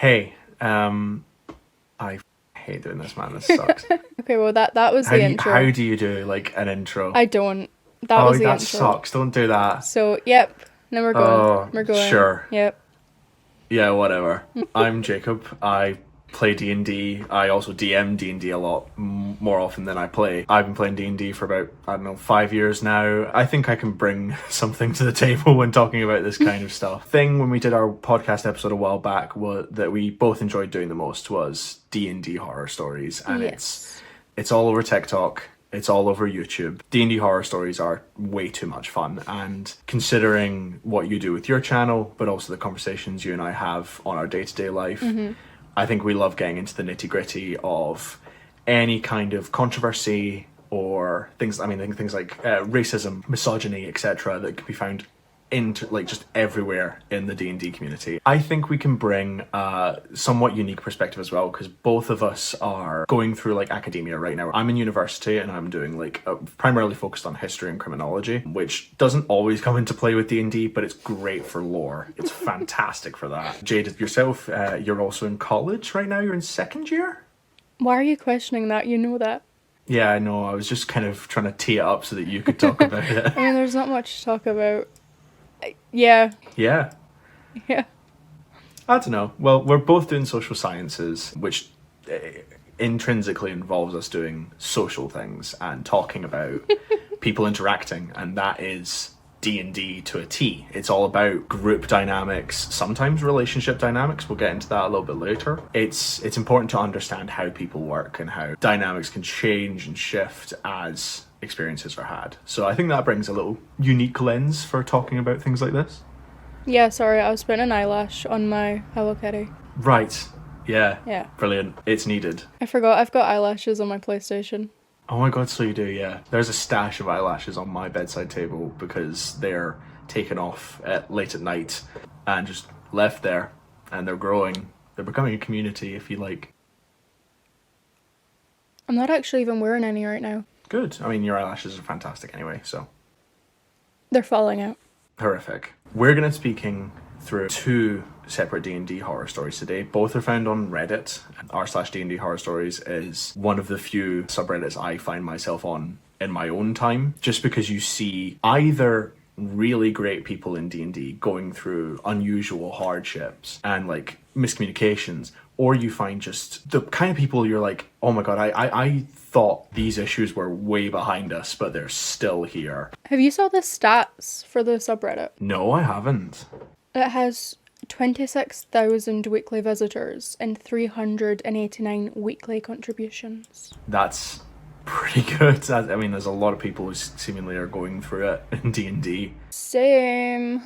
Hey, I hate doing this, man. This sucks. Okay, well that was the intro. How do you do like an intro? I don't. That was the that intro. sucks. Don't do that. So, yep. Now we're going. Oh, We're going. sure. Yep. Yeah, whatever. I'm Jacob. I play D&D. I also DM D&D a lot more often than I play. I've been playing D&D for about, 5 years now. I think I can bring something to the table when talking about this kind of stuff. Thing when we did our podcast episode a while back that we both enjoyed doing the most was D&D horror stories, and Yes. it's all over TikTok. It's all over YouTube. D&D horror stories are way too much fun, and considering what you do with your channel, but also the conversations you and I have on our day-to-day life, I think we love getting into the nitty-gritty of any kind of controversy or things like racism, misogyny, etc. that could be found into just everywhere in the D&D community. I think we can bring a somewhat unique perspective as well, because both of us are going through academia right now. I'm in university and I'm doing primarily focused on history and criminology, which doesn't always come into play with D&D, but it's great for lore. It's fantastic for that. Jade, yourself, you're also in college right now. You're in second year? Why are you questioning that? You know that. Yeah, I know. I was just kind of trying to tee it up so that you could talk about it. I mean, there's not much to talk about. Yeah. Yeah. Yeah. I don't know. Well, we're both doing social sciences, which intrinsically involves us doing social things and talking about people interacting, and that is D&D to a T. It's all about group dynamics, sometimes relationship dynamics. We'll get into that a little bit later. It's important to understand how people work and how dynamics can change and shift as experiences are had. So I think that brings a little unique lens for talking about things like this. Yeah, sorry, I was putting an eyelash on my Hello Kitty. Right. Yeah. Yeah. Brilliant. It's needed. I forgot I've got eyelashes on my PlayStation. Oh my god, so you do, yeah. There's a stash of eyelashes on my bedside table because they're taken off late at night and just left there, and they're growing. They're becoming a community, if you like. I'm not actually even wearing any right now. Good. I mean, your eyelashes are fantastic anyway, so. They're falling out. Horrific. We're going to be speaking through two separate D&D horror stories today. Both are found on Reddit. r/D&D Horror Stories is one of the few subreddits I find myself on in my own time, just because you see either really great people in D&D going through unusual hardships and miscommunications, or you find just the kind of people you're like, oh my god, I thought these issues were way behind us, but they're still here. Have you saw the stats for the subreddit? No, I haven't. It has 26,000 weekly visitors and 389 weekly contributions. That's pretty good. I mean, there's a lot of people who seemingly are going through it in D&D. Same.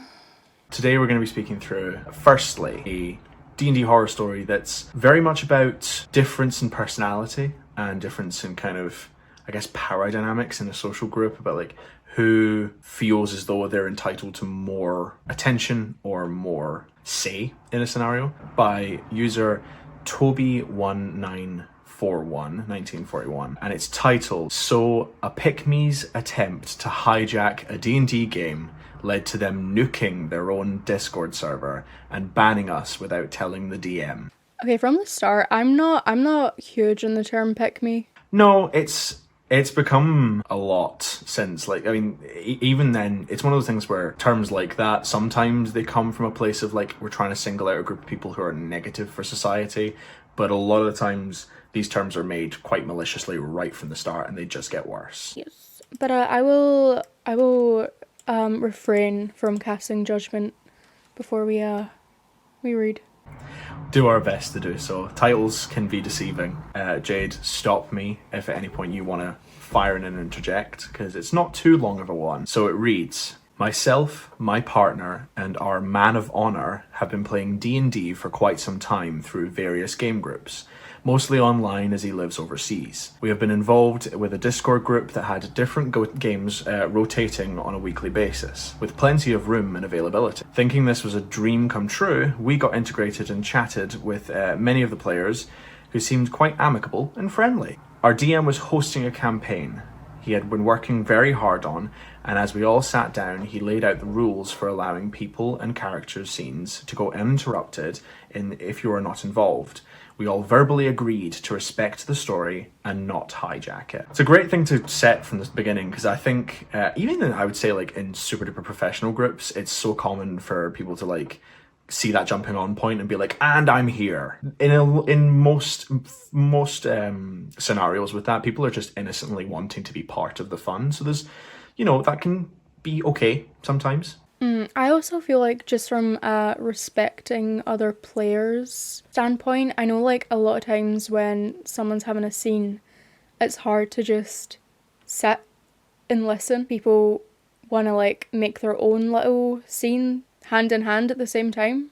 Today we're going to be speaking through, firstly, a D&D horror story that's very much about difference in personality and difference in kind of, I guess, power dynamics in a social group, about who feels as though they're entitled to more attention or more say in a scenario, by user Toby1941, and it's titled, So a Pick-Me's Attempt to Hijack a D&D Game led to them nuking their own Discord server and banning us without telling the DM. Okay, from the start, I'm not huge on the term pick me. No, it's become a lot since, even then, it's one of those things where terms like that, sometimes they come from a place of we're trying to single out a group of people who are negative for society, but a lot of the times these terms are made quite maliciously right from the start, and they just get worse. Yes, but I will refrain from casting judgment before we read. Do our best to do so. Titles can be deceiving. Jade, stop me if at any point you want to fire in and interject, because it's not too long of a one. So it reads, myself, my partner, and our man of honor have been playing D&D for quite some time through various game groups, mostly online as he lives overseas. We have been involved with a Discord group that had different games rotating on a weekly basis, with plenty of room and availability. Thinking this was a dream come true, we got integrated and chatted with many of the players, who seemed quite amicable and friendly. Our DM was hosting a campaign. he had been working very hard on, and as we all sat down, he laid out the rules for allowing people and characters' scenes to go uninterrupted if you are not involved. We all verbally agreed to respect the story and not hijack it. It's a great thing to set from the beginning, because I think, even in, I would say, like, in super duper professional groups, it's so common for people to, like, see that jumping on point and be like, and I'm here. In most scenarios with that, people are just innocently wanting to be part of the fun. So there's, that can be okay sometimes. I also feel like, just from respecting other players' standpoint, I know, like, a lot of times when someone's having a scene, it's hard to just sit and listen. People want to, like, make their own little scene hand in hand at the same time.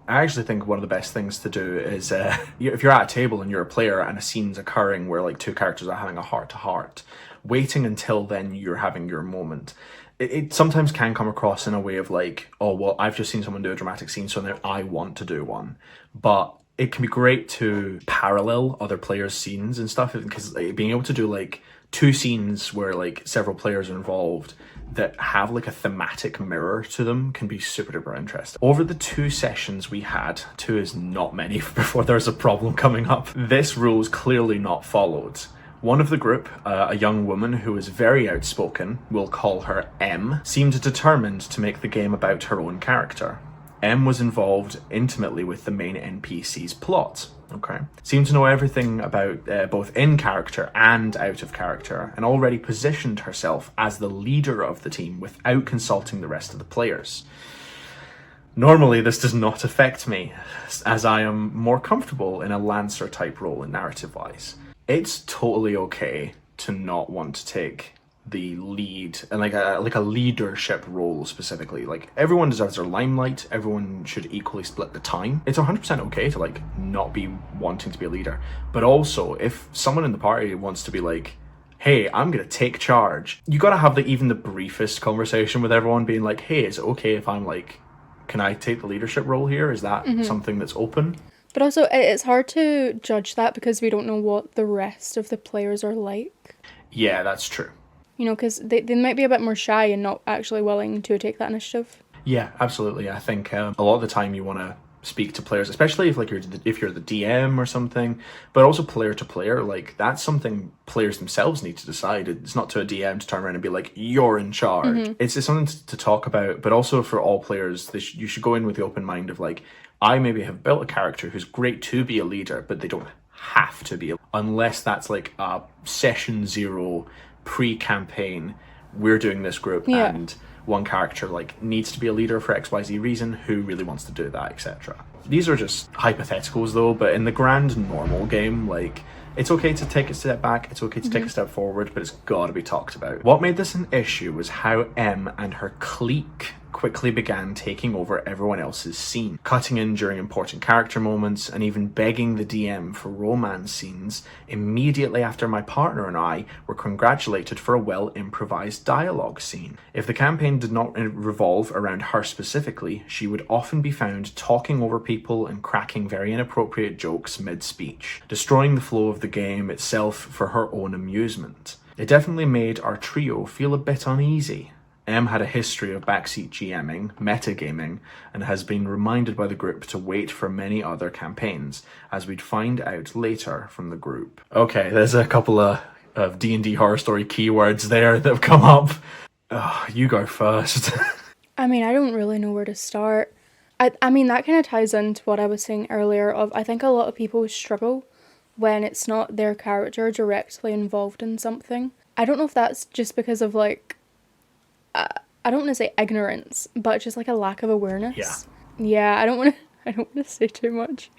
I actually think one of the best things to do is, if you're at a table and you're a player and a scene's occurring where, like, two characters are having a heart-to-heart, waiting until then you're having your moment. It sometimes can come across in a way of like, oh, well, I've just seen someone do a dramatic scene, so now I want to do one. But it can be great to parallel other players' scenes and stuff, because being able to do like two scenes where like several players are involved that have like a thematic mirror to them can be super duper interesting. Over the 2 sessions we had, 2 is not many before there's a problem coming up, this rule is clearly not followed. One of the group, a young woman who is very outspoken, we'll call her M, seemed determined to make the game about her own character. M was involved intimately with the main NPC's plot, seemed to know everything about both in character and out of character, and already positioned herself as the leader of the team without consulting the rest of the players. Normally this does not affect me, as I am more comfortable in a Lancer type role in narrative-wise. It's totally okay to not want to take the lead and like a leadership role specifically. Like, everyone deserves their limelight, everyone should equally split the time. It's 100% okay to like not be wanting to be a leader, but also if someone in the party wants to be like, hey, I'm gonna take charge, you gotta have even the briefest conversation with everyone, being like, hey, is it okay if I'm like, can I take the leadership role here? Is that something that's open? But also, it's hard to judge that because we don't know what the rest of the players are like. Yeah, that's true. Because they might be a bit more shy and not actually willing to take that initiative. Yeah, absolutely. I think a lot of the time you want to speak to players, especially if you're the DM or something, but also player to player. Like, that's something players themselves need to decide. It's not to a DM to turn around and be like, you're in charge. It's something to talk about, but also for all players, you should go in with the open mind of like, I maybe have built a character who's great to be a leader, but they don't have to be, unless that's like a session 0 pre-campaign, we're doing this group and one character like needs to be a leader for XYZ reason, who really wants to do that, etc. These are just hypotheticals though, but in the grand normal game, like, it's okay to take a step back, it's okay to take a step forward, but it's gotta be talked about. What made this an issue was how M and her clique quickly began taking over everyone else's scene, cutting in during important character moments, and even begging the DM for romance scenes immediately after my partner and I were congratulated for a well-improvised dialogue scene. If the campaign did not revolve around her specifically, she would often be found talking over people and cracking very inappropriate jokes mid-speech, destroying the flow of the game itself for her own amusement. It definitely made our trio feel a bit uneasy. M had a history of backseat GMing, metagaming, and has been reminded by the group to wait for many other campaigns, as we'd find out later from the group. Okay, there's a couple of D&D horror story keywords there that have come up. You go first. I mean, I don't really know where to start. I mean, that kind of ties into what I was saying earlier of, I think a lot of people struggle when it's not their character directly involved in something. I don't know if that's just because of like, I don't want to say ignorance, but just like a lack of awareness. Yeah, I don't want to say too much.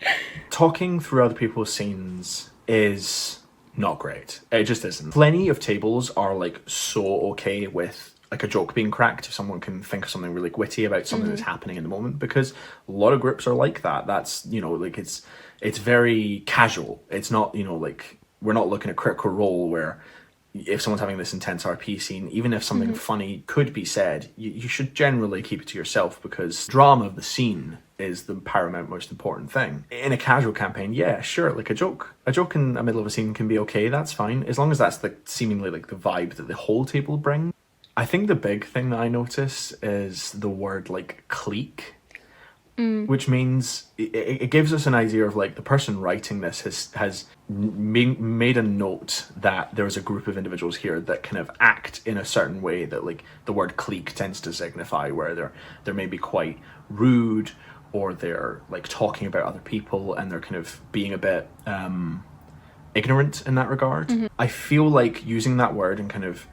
Talking through other people's scenes is not great. It just isn't. Plenty of tables are like so okay with like a joke being cracked if someone can think of something really witty about something that's happening in the moment, because a lot of groups are like that. That's, like it's very casual. It's not, like, we're not looking at Critical Role where if someone's having this intense RP scene, even if something funny could be said, you should generally keep it to yourself, because drama of the scene is the paramount most important thing. In a casual campaign, yeah, sure, like a joke in the middle of a scene can be okay, that's fine, as long as that's the seemingly like the vibe that the whole table brings. I think the big thing that I notice is the word like clique, which means it gives us an idea of like the person writing this has made a note that there's a group of individuals here that kind of act in a certain way that like the word clique tends to signify, where they're maybe quite rude, or they're like talking about other people and they're kind of being a bit ignorant in that regard. I feel like using that word and kind of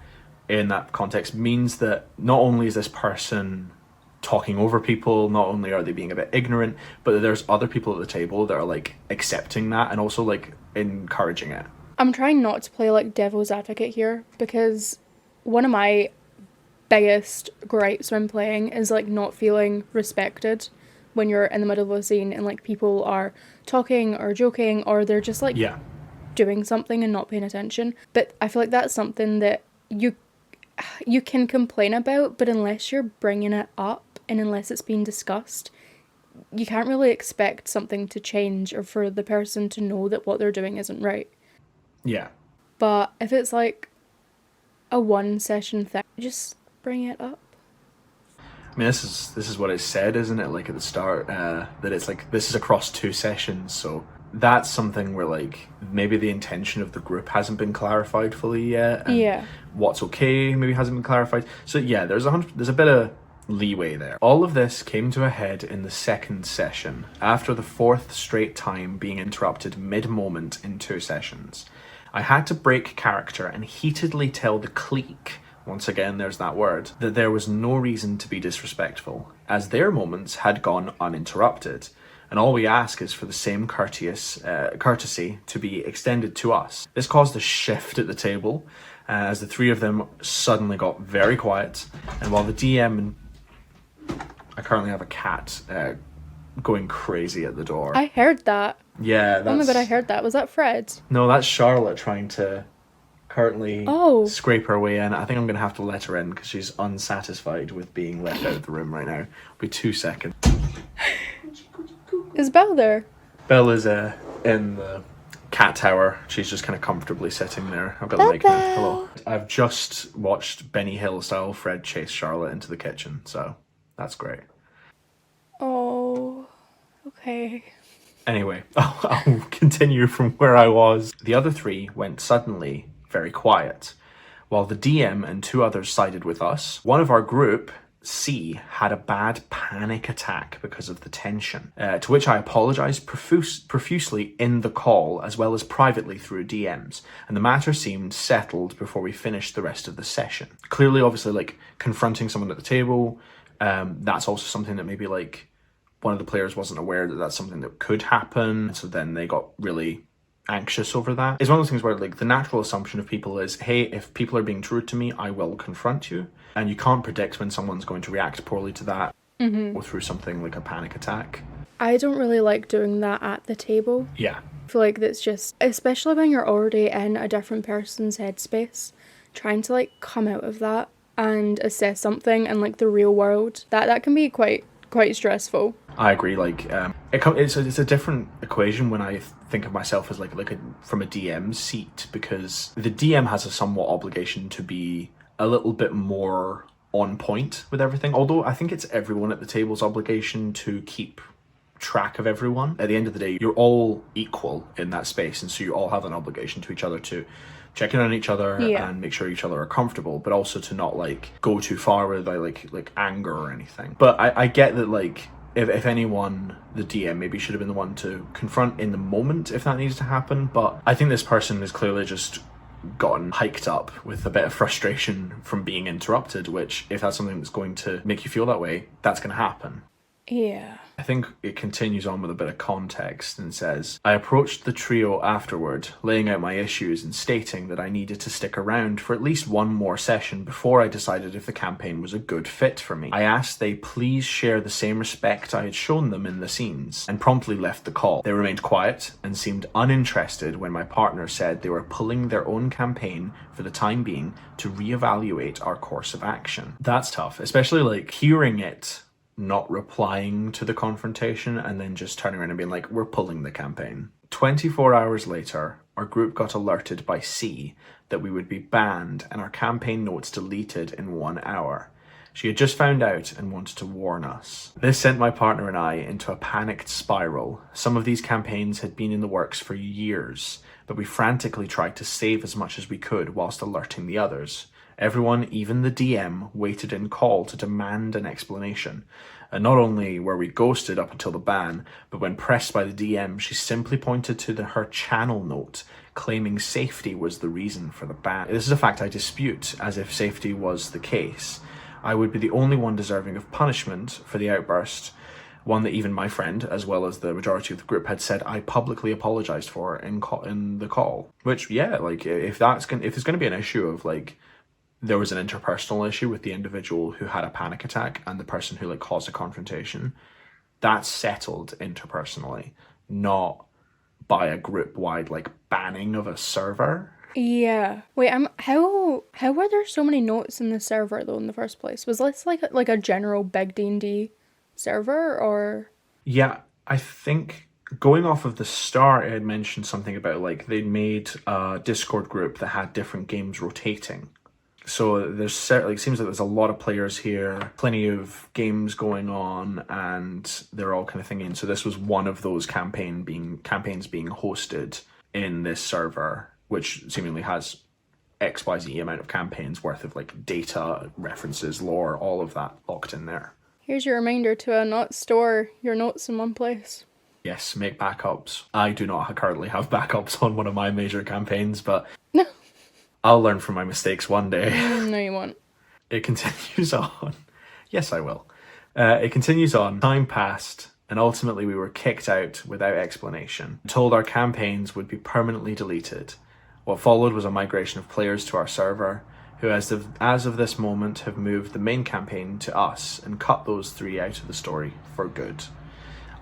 in that context means that not only is this person talking over people, not only are they being a bit ignorant, but that there's other people at the table that are like accepting that and also like encouraging it. I'm trying not to play like devil's advocate here, because one of my biggest gripes when playing is like not feeling respected when you're in the middle of a scene and like people are talking or joking, or they're just like doing something and not paying attention. But I feel like that's something that you can complain about, but unless you're bringing it up and unless it's being discussed, you can't really expect something to change or for the person to know that what they're doing isn't right. Yeah. But if it's like a one session thing, just bring it up. I mean, this is what it said, isn't it? Like at the start, that it's like this is across 2 sessions, so that's something where like maybe the intention of the group hasn't been clarified fully yet. And what's okay maybe hasn't been clarified. So yeah, there's a bit of leeway there. All of this came to a head in the 2nd session, after the 4th straight time being interrupted mid-moment in 2 sessions. I had to break character and heatedly tell the clique, once again there's that word, that there was no reason to be disrespectful, as their moments had gone uninterrupted, and all we ask is for the same courtesy to be extended to us. This caused a shift at the table, as the 3 of them suddenly got very quiet, and while the DM and I currently have a cat going crazy at the door. I heard that. Yeah, that's... Oh my god, I heard that. Was that Fred? No, that's Charlotte trying to currently scrape her way in. I think I'm going to have to let her in because she's unsatisfied with being left out of the room right now. It'll be 2 seconds. Is Belle there? Belle is in the cat tower. She's just kind of comfortably sitting there. I've got the mic now. Hello. I've just watched Benny Hill style Fred chase Charlotte into the kitchen, so that's great. Oh, okay. Anyway, I'll continue from where I was. The other 3 went suddenly very quiet, while the DM and 2 others sided with us. One of our group, C, had a bad panic attack because of the tension, to which I apologised profusely in the call, as well as privately through DMs, and the matter seemed settled before we finished the rest of the session. Clearly, obviously, like, confronting someone at the table, that's also something that maybe, like, one of the players wasn't aware that that's something that could happen, so then they got really anxious over that. It's one of those things where like the natural assumption of people is, hey, if people are being rude to me, I will confront you, and you can't predict when someone's going to react poorly to that or through something like a panic attack. I don't really like doing that at the table. Yeah. I feel like that's just, especially when you're already in a different person's headspace, trying to like come out of that and assess something in like the real world, that can be quite stressful. I agree. Like, it's a different equation when I think of myself as from a DM seat, because the DM has a somewhat obligation to be a little bit more on point with everything. Although I think it's everyone at the table's obligation to keep track of everyone. At the end of the day, you're all equal in that space, and so you all have an obligation to each other to check in on each other and make sure each other are comfortable, but also to not like go too far with like anger or anything. But I get that like if anyone, the DM maybe should have been the one to confront in the moment if that needs to happen. But I think this person has clearly just gotten hiked up with a bit of frustration from being interrupted, which if that's something that's going to make you feel that way, that's going to happen. Yeah. I think it continues on with a bit of context and says, I approached the trio afterward, laying out my issues and stating that I needed to stick around for at least one more session before I decided if the campaign was a good fit for me. I asked they please share the same respect I had shown them in the scenes, and promptly left the call. They remained quiet and seemed uninterested when my partner said they were pulling their own campaign for the time being to reevaluate our course of action. That's tough, especially like hearing it, not replying to the confrontation, and then just turning around and being like, we're pulling the campaign. 24 hours later, our group got alerted by C that we would be banned and our campaign notes deleted in 1 hour. She had just found out and wanted to warn us. This sent my partner and I into a panicked spiral. Some of these campaigns had been in the works for years, but we frantically tried to save as much as we could whilst alerting the others. Everyone, even the DM, waited in call to demand an explanation. And not only were we ghosted up until the ban, but when pressed by the DM, she simply pointed to her channel note, claiming safety was the reason for the ban. This is a fact I dispute, as if safety was the case, I would be the only one deserving of punishment for the outburst, one that even my friend, as well as the majority of the group, had said I publicly apologized for in the call. Which, yeah, like, if there's going to be an issue of, like, there was an interpersonal issue with the individual who had a panic attack and the person who, like, caused a confrontation, that's settled interpersonally, not by a group-wide, like, banning of a server. Yeah. Wait, how were there so many notes in the server, though, in the first place? Was this like a general big D&D server, or? Yeah, I think going off of the start, it had mentioned something about, like, they'd made a Discord group that had different games rotating. So there's certainly, it seems like there's a lot of players here, plenty of games going on, and they're all kind of thinking. So this was one of those campaigns being hosted in this server, which seemingly has XYZ amount of campaigns worth of, like, data, references, lore, all of that locked in there. Here's your reminder to not store your notes in one place. Yes, make backups. I do not currently have backups on one of my major campaigns, but No. I'll learn from my mistakes one day. No, you won't. It continues on. Yes, I will. It continues on. Time passed, and ultimately we were kicked out without explanation, told our campaigns would be permanently deleted. What followed was a migration of players to our server, who as of this moment have moved the main campaign to us and cut those 3 out of the story for good.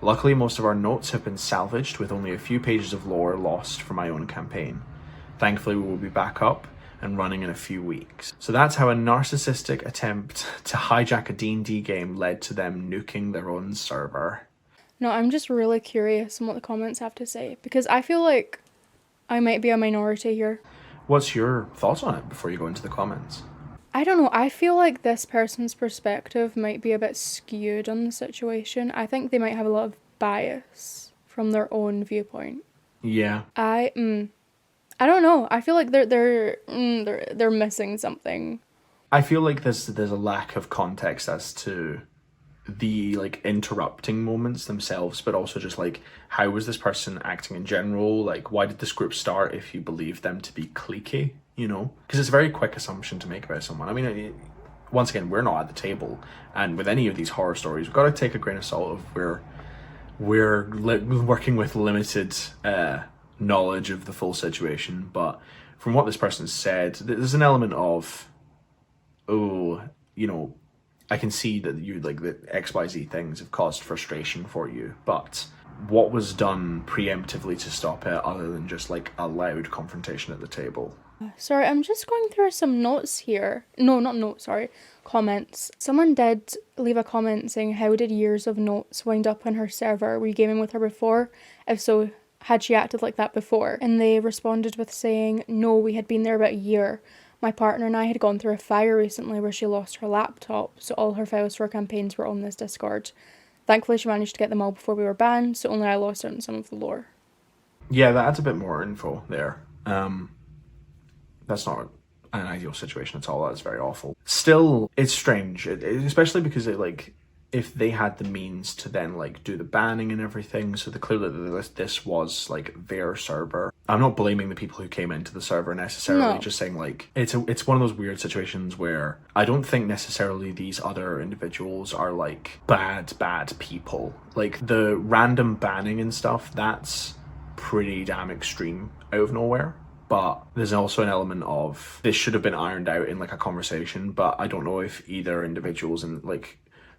Luckily, most of our notes have been salvaged, with only a few pages of lore lost for my own campaign. Thankfully, we will be back up and running in a few weeks. So that's how a narcissistic attempt to hijack a D&D game led to them nuking their own server. No, I'm just really curious on what the comments have to say, because I feel like I might be a minority here. What's your thoughts on it before you go into the comments? I don't know, I feel like this person's perspective might be a bit skewed on the situation. I think they might have a lot of bias from their own viewpoint. Yeah. I don't know. I feel like they're missing something. I feel like there's a lack of context as to the, like, interrupting moments themselves, but also just, like, how was this person acting in general? Like, why did this group start if you believe them to be cliquey, you know? Because it's a very quick assumption to make about someone. I mean, once again, we're not at the table, and with any of these horror stories, we've got to take a grain of salt of we're working with limited knowledge of the full situation, but from what this person said, there's an element of, oh, you know, I can see that you, like, the XYZ things have caused frustration for you, but what was done preemptively to stop it other than just, like, a loud confrontation at the table? Sorry, I'm just going through some notes here. No, not notes, sorry. Comments. Someone did leave a comment saying, how did years of notes wind up on her server? Were you gaming with her before? If so, had she acted like that before? And they responded with saying, no, we had been there about a year. My partner and I had gone through a fire recently where she lost her laptop, so all her files for her campaigns were on this Discord. Thankfully, she managed to get them all before we were banned, so only I lost out on some of the lore. Yeah, that adds a bit more info there. That's not an ideal situation at all. That's very awful. Still, it's strange, especially because it if they had the means to then like do the banning and everything, so clearly this was like their server. I'm not blaming the people who came into the server necessarily, No. just saying like it's one of those weird situations where I don't think necessarily these other individuals are like bad people. Like the random banning and stuff, that's pretty damn extreme out of nowhere. But there's also an element of this should have been ironed out in like a conversation, but I don't know if either individuals and like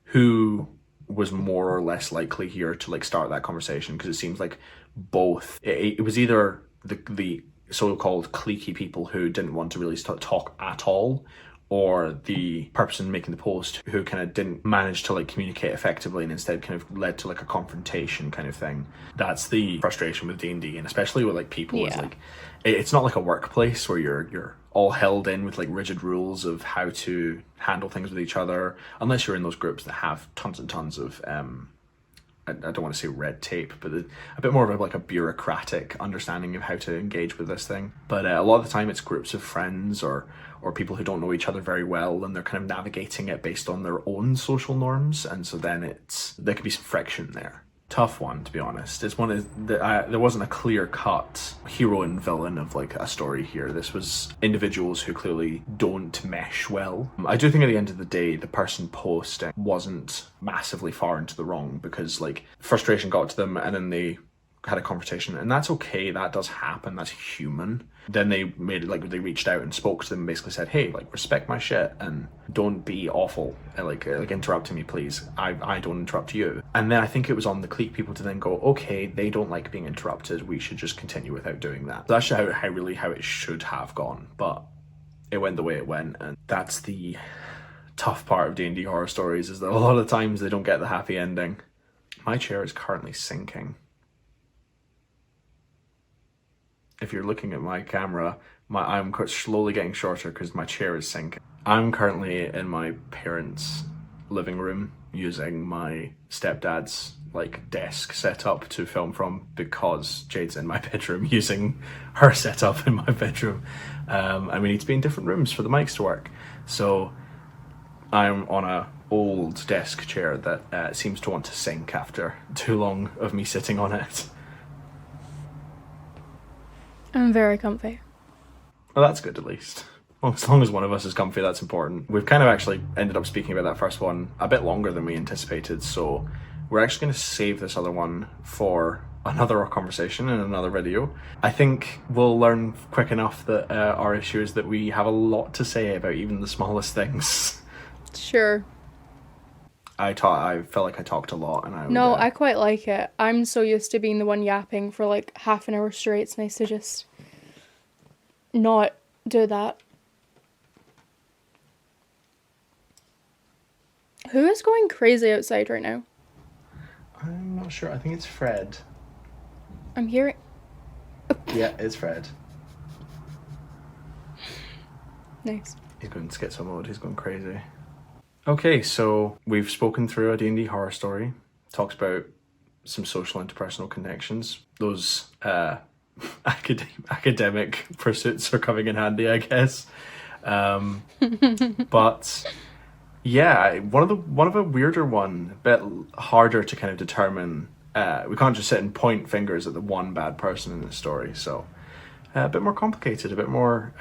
who was more or less likely here to like start that conversation, because it seems like both it was either the so-called cliquey people who didn't want to really talk at all, or the person making the post who kind of didn't manage to like communicate effectively and instead kind of led to like a confrontation kind of thing. That's the frustration with D&D, and especially with like people. Is like it's not like a workplace where you're all held in with like rigid rules of how to handle things with each other, unless you're in those groups that have tons and tons of I don't want to say red tape, but a bit more of like a bureaucratic understanding of how to engage with this thing. But a lot of the time it's groups of friends or people who don't know each other very well, and they're kind of navigating it based on their own social norms, and so then there could be some friction there. Tough one, to be honest. It's one of there wasn't a clear-cut hero and villain of like a story here. This was individuals who clearly don't mesh well. I do think at the end of the day, the person posting wasn't massively far into the wrong, because like frustration got to them and then they had a conversation, and that's okay. That does happen. That's human. Then they made it like they reached out and spoke to them and basically said, hey, like respect my shit and don't be awful and like interrupting me, please. I don't interrupt you. And then I think it was on the clique people to then go, okay, they don't like being interrupted, we should just continue without doing that. That's how it should have gone, but it went the way it went. And that's the tough part of D&D horror stories, is that a lot of times they don't get the happy ending. My chair is currently sinking. If you're looking at my camera, I'm slowly getting shorter because my chair is sinking. I'm currently in my parents' living room using my stepdad's like desk setup to film from, because Jade's in my bedroom using her setup in my bedroom. And we need to be in different rooms for the mics to work. So I'm on a old desk chair that seems to want to sink after too long of me sitting on it. I'm very comfy. Well, that's good at least. Well, as long as one of us is comfy, that's important. We've kind of actually ended up speaking about that first one a bit longer than we anticipated, so we're actually going to save this other one for another conversation in another video. I think we'll learn quick enough that our issue is that we have a lot to say about even the smallest things. Sure. I felt like I talked a lot, and I quite like it. I'm so used to being the one yapping for like half an hour straight. It's nice to just not do that. Who is going crazy outside right now? I'm not sure. I think it's Fred. I'm hearing... Yeah, it's Fred. Nice. He's going schizo mode. He's going crazy. Okay, so we've spoken through a D&D horror story. Talks about some social interpersonal connections. Those academic pursuits are coming in handy, I guess. But yeah, one of a weirder one, a bit harder to kind of determine. We can't just sit and point fingers at the one bad person in the story. So a bit more complicated, a bit more.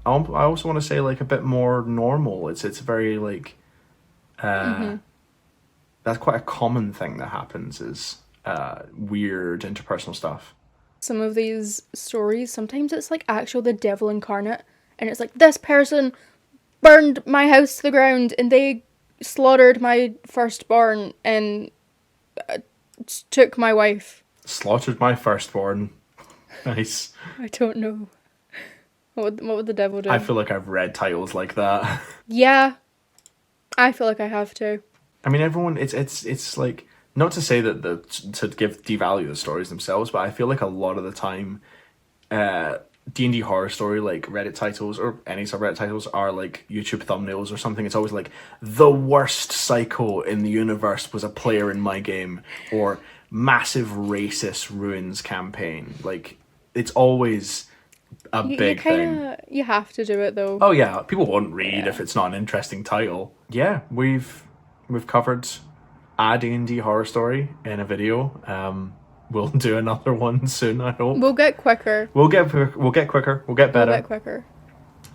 I also want to say like a bit more normal. It's very like that's quite a common thing that happens, is weird interpersonal stuff. Some of these stories, sometimes it's like actual the devil incarnate, and it's like, this person burned my house to the ground and they slaughtered my firstborn and took my wife. Slaughtered my firstborn. Nice. I don't know. What would the devil do? I feel like I've read titles like that. Yeah, I feel like I have too. I mean, everyone. It's like, not to say that to devalue the stories themselves, but I feel like a lot of the time, D&D horror story like Reddit titles or any subreddit titles are like YouTube thumbnails or something. It's always like, the worst psycho in the universe was a player in my game, or massive racist ruins campaign. Like, it's always a big thing. You have to do it though. Oh yeah, people won't read if it's not an interesting title. Yeah, we've we've covered a D&D horror story in a video. We'll do another one soon, I hope. We'll get quicker. We'll get quicker. We'll get better. We'll get quicker.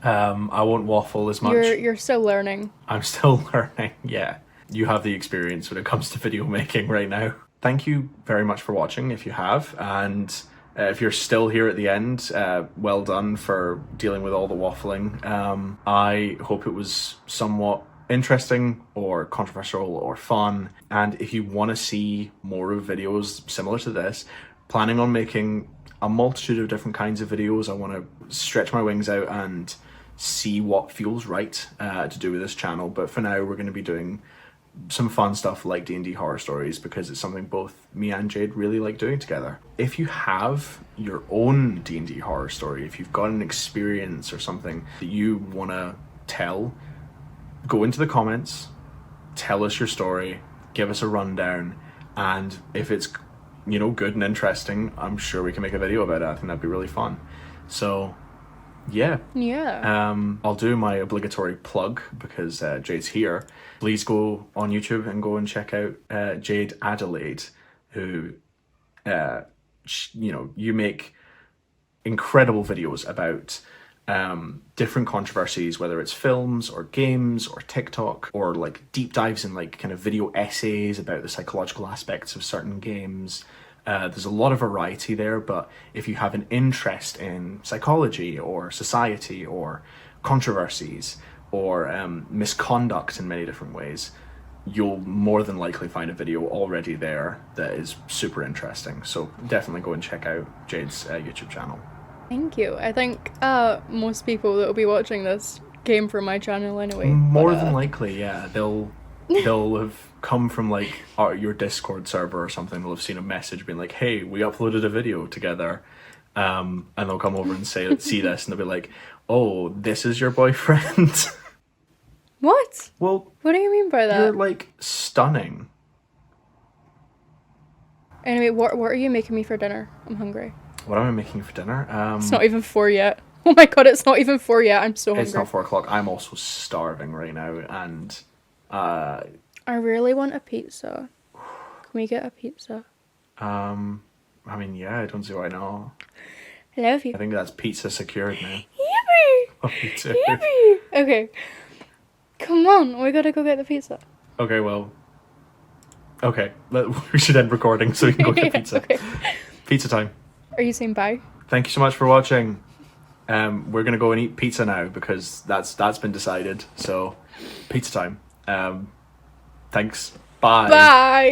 I won't waffle as much. You're still learning. I'm still learning, yeah. You have the experience when it comes to video making right now. Thank you very much for watching, if you have, and if you're still here at the end, well done for dealing with all the waffling. I hope it was somewhat interesting or controversial or fun, and if you want to see more of videos similar to this, planning on making a multitude of different kinds of videos. I want to stretch my wings out and see what feels right to do with this channel, but for now we're going to be doing some fun stuff like D&D Horror Stories because it's something both me and Jade really like doing together. If you have your own D&D horror story, if you've got an experience or something that you want to tell, go into the comments, tell us your story, give us a rundown, and if it's, you know, good and interesting, I'm sure we can make a video about it. I think that'd be really fun. So yeah. I'll do my obligatory plug because Jade's here. Please go on YouTube and go and check out Jade Adelaide, who you know, you make incredible videos about different controversies, whether it's films or games or TikTok, or like deep dives in like kind of video essays about the psychological aspects of certain games. There's a lot of variety there, but if you have an interest in psychology or society or controversies or misconduct in many different ways, you'll more than likely find a video already there that is super interesting. So definitely go and check out Jade's YouTube channel. Thank you. I think most people that will be watching this came from my channel anyway. More than likely, yeah. They'll have come from like your Discord server or something. They'll have seen a message being like, hey, we uploaded a video together. And they'll come over and see this, and they'll be like, oh, this is your boyfriend? What? Well, what do you mean by that? You're like stunning. Anyway, what are you making me for dinner? I'm hungry. What am I making for dinner? It's not even 4 yet. Oh my god, it's not even 4 yet. I'm so hungry. It's not 4 o'clock. I'm also starving right now, and I really want a pizza. Can we get a pizza? I mean, yeah, I don't see why not. I love you. I think that's pizza secured now. Yippee! Oh, me too. Yippee! Okay. Come on, we gotta go get the pizza. Okay, well. Okay, we should end recording so we can go get pizza. Okay. Pizza time. Are you saying bye? Thank you so much for watching. We're gonna go and eat pizza now because that's been decided. So, pizza time. Thanks. Bye. Bye.